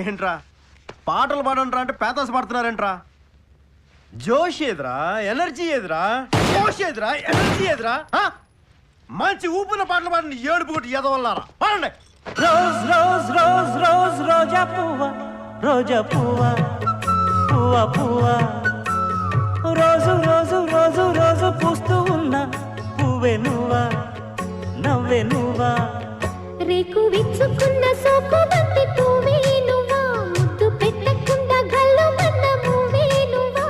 ఏంట్రా పాటలు పాడంట్రా అంటే పేతాస్ పాడుతున్నారేంట్రా? జోష్ ఏదిరా, ఎనర్జీ ఏదిరా, జోష్ ఏదిరా, ఎనర్జీ ఏదిరా? మంచి ఊపిన పాటలు పాడండి, ఏడుపు కొట్టి ఎదవల్లారా పాడండి. రోజ్ రోజ్ రోజ్ రోజ్ రోజా పువ్వా, రోజా పువ్వా, పువ్వా పువ్వా, రోజు రోజు రోజు రోజు పూస్తూ ఉన్న పువ్వే నువ్వా, నవ్వే నువ్వా, రేకు విచ్చుకున్న సోకు బంతి పువ్వే నువ్వా, ముద్దు పెట్టకుండా గల్లు మన్న పువ్వే నువ్వా,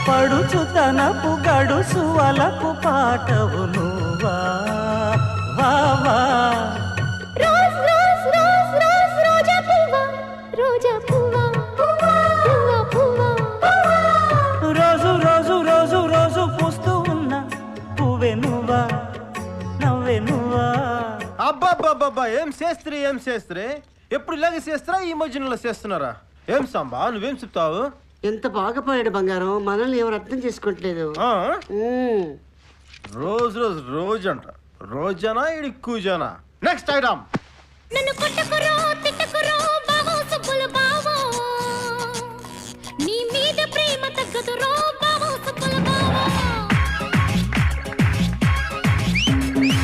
పడుచు తనపు గడుసు అలకు పాటవు నువ్వా, వా వా. రోజ్ రోజ్ రోజ్ రోజ్ రోజా పువ్వా, రోజా పువ్వా, పువ్వా పువ్వా, రోజు రోజు రోజు రోజు పూస్తూ ఉన్న పువ్వే నువ్వా, నవ్వే నువ్వా. అబ్బాబ్బాబ్బా ఏం చేస్త్రీ, ఏం చేస్త్రీ? ఎప్పుడు ఇలాగే చేస్తారా, ఈ మధ్యలో చేస్తున్నారా? ఏం సాంబా నువ్వేం చెప్తావు? ఎంత బాగా పాడాడు బంగారం, మనల్ని ఎవరు అర్థం చేసుకోవట్లేదు. రోజు రోజు రోజు అంట, రోజనా ఇడి కూజనా? Next item. నన్ను కొట్టకురో తిట్టకురో బావో సుబ్బులు బావో, నీ మీద ప్రేమ తగ్గదురో బావో సుబ్బులు బావో,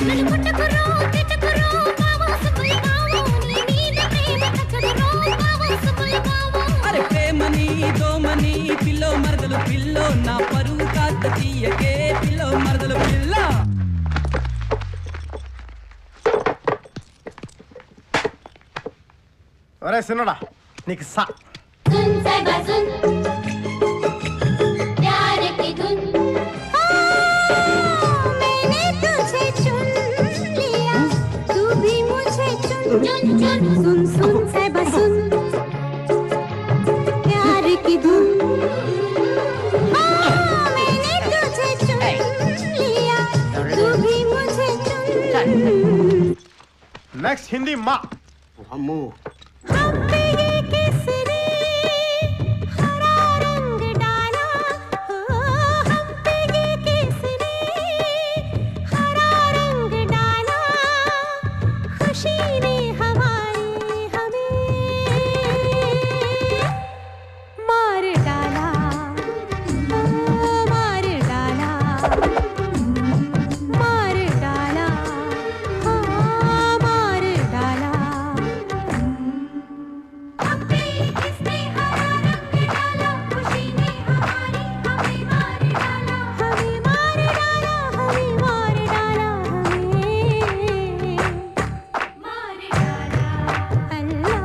నన్ను కొట్టకురో తిట్టకురో బావో సుబ్బులు బావో, నీ మీద ప్రేమ తగ్గదురో బావో సుబ్బులు బావో. అరే ప్రేమని దోమని పిల్లో మరదలు పిల్లో, నా పరువు కాస్త తీయకే పిల్లో మరదలు పిల్ల. ఒరే సిన్నడా నీకు సా सुन साहिबा सुन प्यार की धुन, मैंने तुझे चुन लिया, तू भी मुझे चुन चुन चुन, सुन सुन साहिबा सुन प्यार की धुन, मैंने तुझे चुन लिया, तू भी मुझे चुन. నెక్స్ట్ హిందీ మా. అమ్మో, हम पे ये केसरी हरा रंग डाला, हम पे ये केसरी हरा रंग डाला, खुशी ने हमारी हमें मार डाला, मार डाला, मार डाला, मार डाला. किसने हरा रंग डाला, खुशी ने हमारी हमें मार डाला, हमें मार डाला, हमें मार डाला, हमें मार डाला. अल्लाह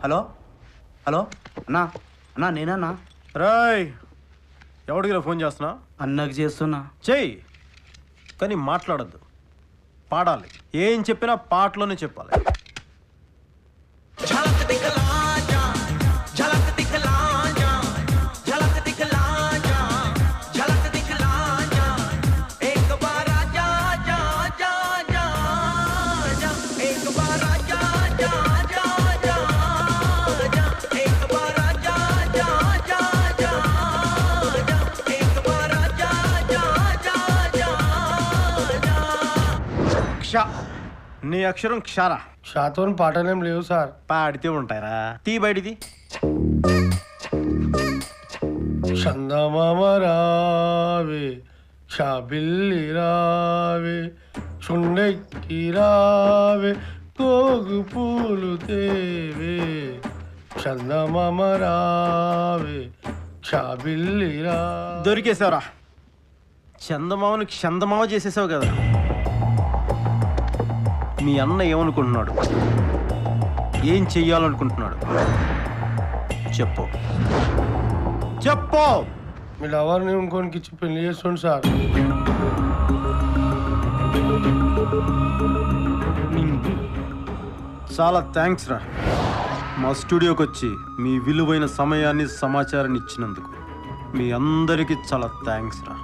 హలో హలో అన్నా అన్నా నేనన్నా రాయ్ ఎవడికి ఫోన్ చేస్తున్నా? అన్నకు చేస్తున్నా. చెయ్యి, కానీ మాట్లాడద్దు, పాడాలి. ఏం చెప్పినా పాటలోనే చెప్పాలి. క్ష, నీ అక్షరం క్షారా. షాతో పాటలేం లేవు సార్. పాడితే ఉంటాయరా, తీ బయటిది. చందమామ రావే, షాబిల్లి రావే, చుండెక్కి రావే, తోగు పూలు తేవే, చందమామ రావే, షాబిల్లి రా. దొరికేసావురా, చందమామని చందమామ చేసేసావు కదా. మీ అన్న ఏమనుకుంటున్నాడు, ఏం చెయ్యాలనుకుంటున్నాడు చెప్పు, చెప్పు. మీ లవర్ని ఇంకోనికి ఇచ్చి పెళ్లి చేస్తుండు సార్. చాలా థ్యాంక్స్ రా, మా స్టూడియోకి వచ్చి మీ విలువైన సమయాన్ని సమాచారాన్ని ఇచ్చినందుకు మీ అందరికీ చాలా థ్యాంక్స్ రా.